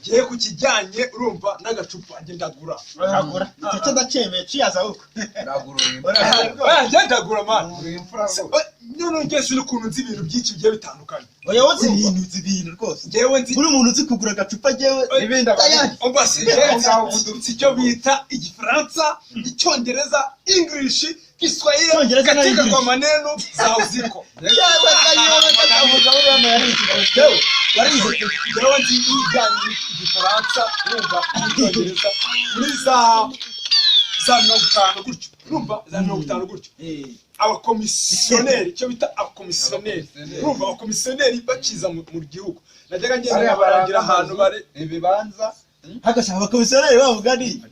giye kukijyanye urumva n'agacupa ndagura icyo ndacemeye ciyaza uko ndagura man none ngese n'ukuntu nzi ibintu byinshi bigiye bitandukanye oya wozi ibintu rwose ngewe nzi buri muntu uzi kugura agacupa jewe ibindi abasi cyo bita igifaransa icyongereza English Kiswahili katika kwa maneno za uziko warize ngewe nzi igifaransa urumva icyongereza muri za 50 gutyo urumva za 50 gutyo abakomisiyoneri cyo bita abakomisiyoneri urumva abakomisiyoneri bakiza mu gihugu najyaga ngenda barangira ahantu bare ibibanza hagashaka abakomisiyoneri bavuga ni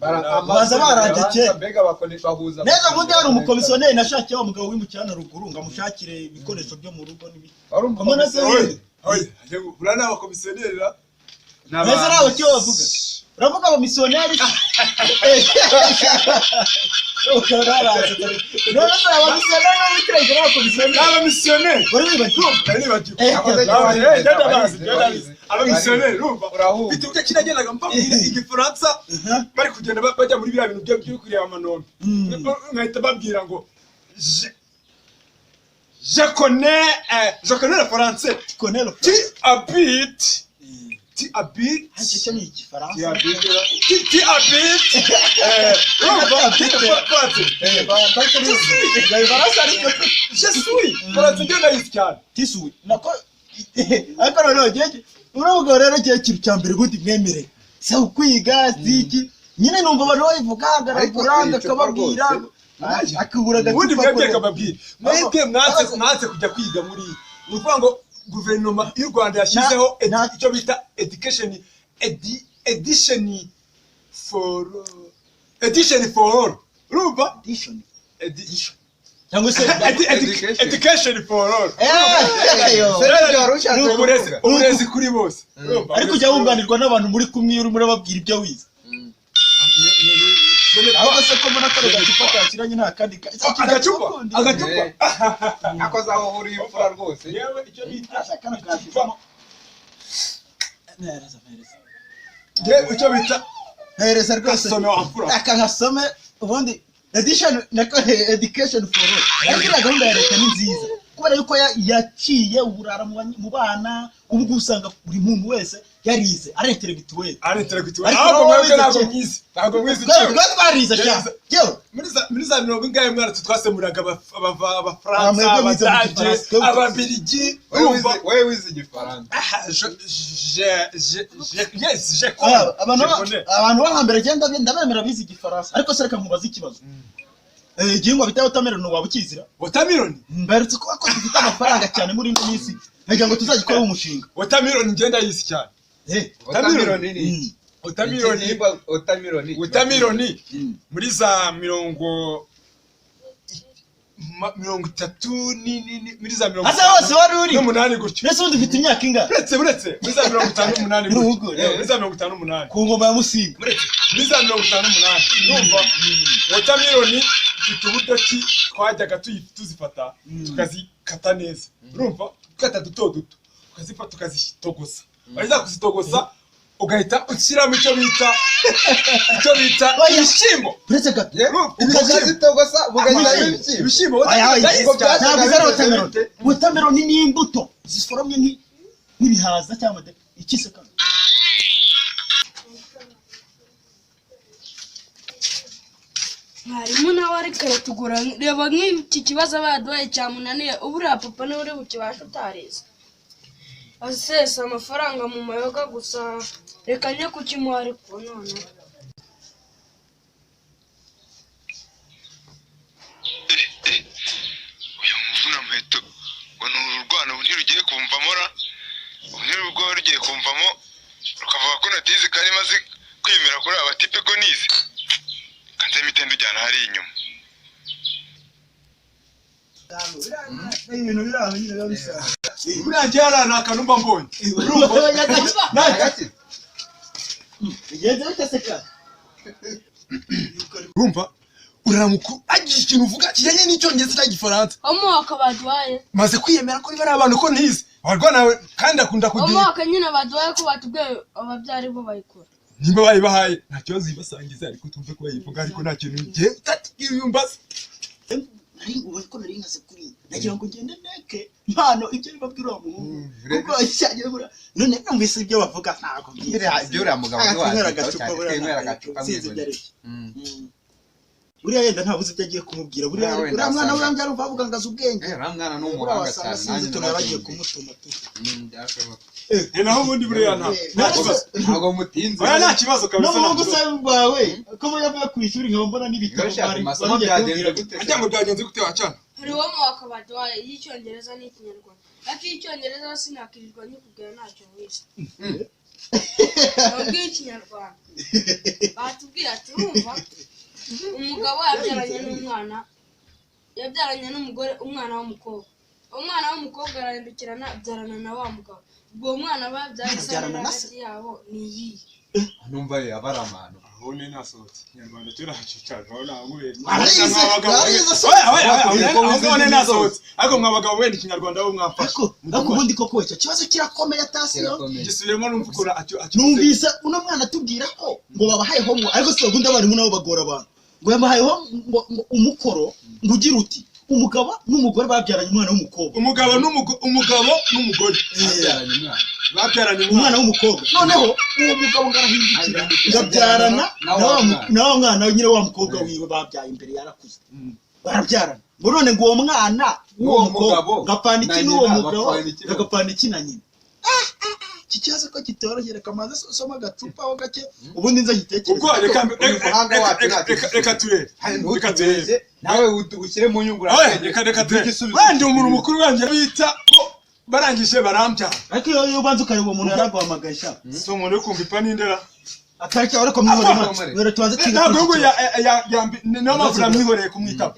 baza barangike mbega bahuza neza mundi hari umukomisiyoneri nashakiye wa mugabo w'imukirana ruguru ngamushakire ibikoresho byo mu rugo nibi kamona se oye urana abakomisiyoneri neza nawe cyo bavuga uravuga abamisiyoneri abamisiyoneri bite ujya kinagendaga mbabwira igifaransa bari kugenda bajya muri biriya bintu byo kureba amanombe nkahita babwira ngo je connais le français tu habites tu habites c'est ni igifaransa tu habites je suis français ndio naisikia tisui nako ariko noneho jeje uravuga rero giye kintu cyambere gute mwemere se ukwiga ziki nyine numva abantu bayivuga hagaraguranga kababwira akubura ubundi mwebwe kababwira mwebwe mwaze kujya kwiga muri uvuga ngo guverinoma y'u Rwanda yashyizeho icyo bita edition for all urumva cyangwa se education for all uburezi kuri bose ariko jya wunganirwa n'abantu muri kumwe uri muri babwira ibyo wize aho se ko mbona ko agacupa kakiranye nta kandi agacupa akoze aho uri imfura rwose yewe icyo bita akana kashizamo icyo bita hereza rwose akankasome ubundi education for all ariko gahunda ya leta ni nziza kubera yuko yaciye uburara mu bana ubwo usanga buri muntu wese yarize ari intellectuel ntabwo mwebwe ntabwo mwizi twarize cyane yewe muri za 40 ngaye mwana twasemuraga abafaransa abadage ababiligi urumva wewe wize igifaransa abantu bahambere genda ndabemera bize igifaransa ariko se reka nkubaza ikibazo igihingwa bita watermelon waba ukizira watermelon mbarutse ko dufite amafaranga cyane muri ino minsi ngira ngo tuzagikora umushinga watermelon ngenda yisi cyane watermelon muri za 30 nini muri za 30 asa wose wari uri n'umunani gutyo nese undi ufite imyaka inga buretse muri za 58 muri za 58 ku ngoma ya Musinga muri za 58 numva watermelon tuburyo ki twajyaga tuzifata tukazikata neza urumva tukata duto tukazifata tukazitogosa bariza kuzitogosa ugahita ushyiramo icyo bita ibishyimbo buretse gato ukazitogosa bugahita ibishyimbo watermelon ni imbuto ziforomye nk'ibihaza cyangwa ikise kandi mwarimu nawe ariko aratugura reba nk'iki kibazo baduhaye cyamunaniye uburiya papa niwe uri bukibasha utarize asesa amafaranga mu mayoga gusa reka njye kukimuha ariko none uyu muvuna muheto ngo ni ururwana ubundi rugiye kumvamo ubundi rwo rugiye kumvamo rukavuga ko natize kandi maze kwemera kuri aba tipe ko nize kanze mitendo ujyana hari inyuma ibintu biraho nyine biba bisa urangiye arana akanumba mbonye Yende utaseka urumva uramuku agiye ikintu uvuga kijanye n'icyongereza cy'igifaransa amuha akabadwaye maze kwiyemera ko bari abantu ko ntize warwa nawe kandi akunda kugira umwaka nyine baduhaye ko batubwiye ababyari bo bayikora nimba bayibahaye nta kibazo yibasangiza ariko tumve ko bayivuga ariko nta kintu ngiye utatwiyumbaza ko nari nkaze kuri ndagira ngo ngende neke impano ibyo bibabwira uwo muhungu kuko icyagiye bura none numvise ibyo bavuga ntago ibyo uriya mugabo sinzi ibyo ari buriya yenda ntabuze ibyo agiye kumubwira buriya mwana we yambye arumva avuga ngo azi ubwenge uriya mwana ni umuhanga cyane sinzi utuntu yaragiye kumutuma tu naho ubundi buriya ntabwo mutinze nta kibazo kabisa no gusa bawe ko yavuye ku ishuri nkaba mbona n'ibitabo bari amasomo byagenze gute ajya ngo byagenze gute wacana hariho mwaka baduhaye y'icyongereza n'ikinyarwanda ariko icyongereza sinakirirwa nyikubwira ntacyo wize nubwo ikinyarwanda batubwiye ati urumva umugabo yabyaranye n'umugore umwana w'umukobwa umwana w'umukobwa arahindukirana abyarana na wa mugabo ubwo umwana babyaye isano hagati yabo ni iyi numva yabara amano aho ni nasohotse ikinyarwanda cyo nacicana aho nangubera nasohotse ariko mwabagabo wenda ikinyarwanda bo mwafashe ariko ubundi koko icyo kibazo kirakomeye atasiyo gisubiremo numva ukora numvise uno mwana atubwira ko ngo babahayeho ariko si ubundi abarimu nabo bagora abantu ngo yabahayeho ngo umukoro ngo ugira uti umugabo n'umugore babyaranye umwana w'umukobwa umugabo n'umugore babyaranye umwana w'umukobwa noneho uwo mugabo ngarahindukira ngabyarana na wa mwana nyine wa mukobwa wiwe babyaye imbere yarakuze barabyarana ngo none ngo uwo mwana w'uwo mukobwa gapana iki n'uwo mugabo gapana iki na nyina iki kibazo ko kitoroshye reka maze soma agacupa ho gake ubundi nza gitekereza ubwo reka turebe nawe ushyire mu nyungura reka turebe wandi umuntu mukuru wanjye bita barangije barambyara ariko iyo ubanza ukareba umuntu yaraguhamagaye sha si umuntu uri kumva ipa n'indera akareka ariko mwihoreye tubanze ntabwo niyo mpamvu namwihoreye kumwitaba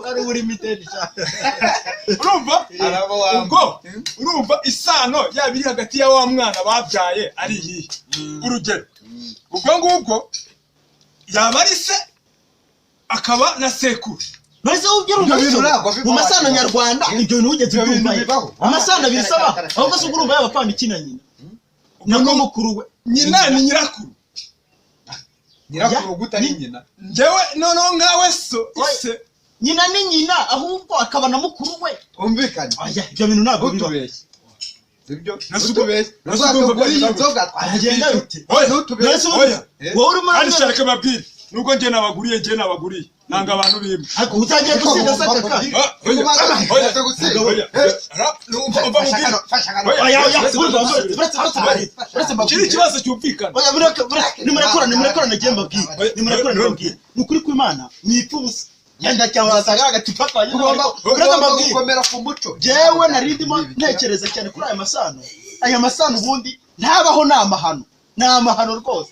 ari uri miteni sha urumva isano yaba iri hagati ya wa mwana babyaye ari iyihe urugero ubwo ngubwo yaba ari se akaba na sekuru Nose ubyirumva mu masano nyarwanda ibyo bintu ugeze byumva amasano bisaba ahubwo se urumva yabapana ikina nyina nako mukuru we nyina ni nyirakuru guta ni nyina njyewe noneho ngawe so ise nyina ni nyina ahubwo akaba na mukuru we umvikanye ibyo bintu ntabwo biba sibyo nasubeshye agenda bite wowe urimo arashaka babwire nuko njye nabaguriye nanga abantu bimwe ariko utagiye gusiga sakaka kiri kibazo cyumvikana nimurekora nagiye mbabwira nukuri kw'Imana mwipfubusa yenda cyangwa wasanga agacupa kwa nyina ugomba gukomera ku muco jewe narindimo ntekereza cyane kuri aya masano ubundi ntabaho ni amahano rwose